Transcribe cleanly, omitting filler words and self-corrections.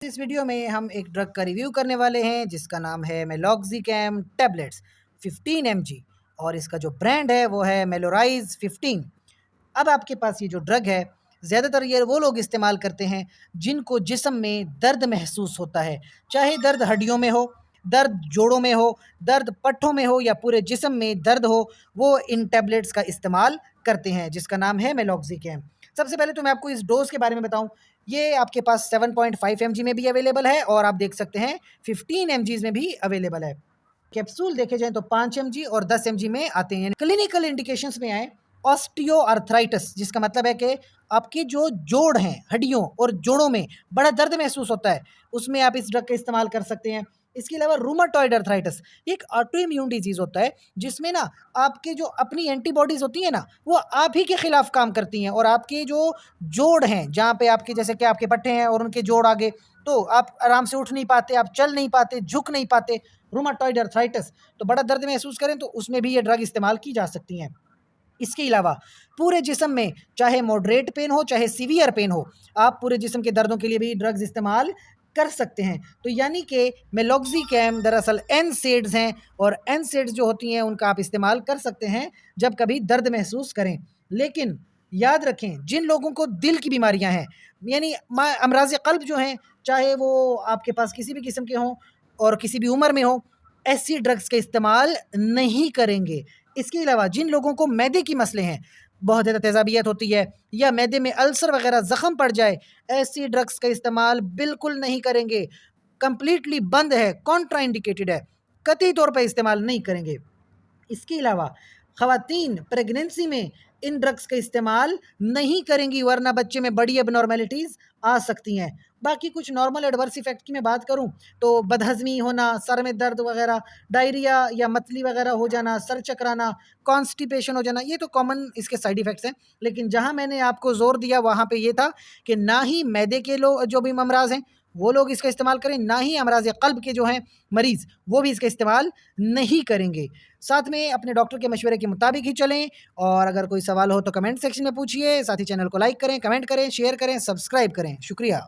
इस वीडियो में हम एक ड्रग का रिव्यू करने वाले हैं जिसका नाम है मेलॉक्सिकैम टैबलेट्स 15 mg और इसका जो ब्रांड है वो है मेलोराइज 15। अब आपके पास ये जो ड्रग है ज़्यादातर ये वो लोग इस्तेमाल करते हैं जिनको जिस्म में दर्द महसूस होता है, चाहे दर्द हड्डियों में हो, दर्द जोड़ों में हो, दर्द पट्ठों में हो या पूरे जिस्म में दर्द हो, वो इन टैबलेट्स का इस्तेमाल करते हैं जिसका नाम है मेलॉक्सिकैम। सबसे पहले तो मैं आपको इस डोज़ के बारे में बताऊं, ये आपके पास 7.5 mg में भी अवेलेबल है और आप देख सकते हैं 15 mg में भी अवेलेबल है। कैप्सूल देखे जाएँ तो 5 mg और 10 mg में आते हैं। क्लिनिकल इंडिकेशंस में आए ऑस्टियोआर्थराइटिस, जिसका मतलब है कि आपकी जो जोड़ हैं, हड्डियों और जोड़ों में बड़ा दर्द महसूस होता है, उसमें आप इस ड्रग का इस्तेमाल कर सकते हैं। इसके अलावा रूमाटॉइड अर्थराइटिस, ये एक ऑटो इम्यून डिजीज़ होता है जिसमें ना आपके जो अपनी एंटीबॉडीज़ होती हैं ना, वो आप ही के खिलाफ काम करती हैं और आपके जो जोड़ हैं, जहाँ पे आपके जैसे कि आपके पट्टे हैं और उनके जोड़ आगे, तो आप आराम से उठ नहीं पाते, आप चल नहीं पाते, झुक नहीं पाते, रूमाटॉइड अर्थराइटिस, तो बड़ा दर्द महसूस करें तो उसमें भी ये ड्रग इस्तेमाल की जा सकती हैं। इसके अलावा पूरे जिस्म में चाहे मॉडरेट पेन हो, चाहे सीवियर पेन हो, आप पूरे जिस्म के दर्दों के लिए भी ड्रग्स इस्तेमाल कर सकते हैं। तो यानी कि मेलॉक्सिकैम दरअसल एनसेड्स हैं और एनसेड्स जो होती हैं उनका आप इस्तेमाल कर सकते हैं जब कभी दर्द महसूस करें। लेकिन याद रखें, जिन लोगों को दिल की बीमारियां हैं, यानी अमराज क़ल्ब जो हैं, चाहे वो आपके पास किसी भी किस्म के हों और किसी भी उम्र में हो, ऐसी ड्रग्स का इस्तेमाल नहीं करेंगे। इसके अलावा जिन लोगों को मैदे की मसले हैं, बहुत ज़्यादा तेज़ाबियत होती है या मैदे में अल्सर वगैरह ज़ख़म पड़ जाए, ऐसी ड्रग्स का इस्तेमाल बिल्कुल नहीं करेंगे। कंप्लीटली बंद है, कॉन्ट्रा इंडिकेटेड है, कतई तौर पे इस्तेमाल नहीं करेंगे। इसके अलावा ख़वातीन प्रेगनेंसी में इन ड्रग्स का इस्तेमाल नहीं करेंगी, वरना बच्चे में बड़ी एबनॉर्मेलिटीज़ आ सकती हैं। बाकी कुछ नॉर्मल एडवर्स इफ़ेक्ट की मैं बात करूं तो बदहज़मी होना, सर में दर्द वगैरह, डायरिया या मतली वगैरह हो जाना, सर चकराना, कॉन्स्टिपेशन हो जाना, ये तो कॉमन इसके साइड इफ़ेक्ट्स हैं। लेकिन जहां मैंने आपको ज़ोर दिया वहाँ पे ये था कि ना ही मैदे के लोग जो भी अमराज़ हैं वो लोग इसका इस्तेमाल करें, ना ही अमराज क़ल्ब के जो हैं मरीज़ वो भी इसका इस्तेमाल नहीं करेंगे। साथ में अपने डॉक्टर के मशवरे के मुताबिक ही चलें और अगर कोई सवाल हो तो कमेंट सेक्शन में पूछिए। साथ ही चैनल को लाइक करें, कमेंट करें, शेयर करें, सब्सक्राइब करें। शुक्रिया।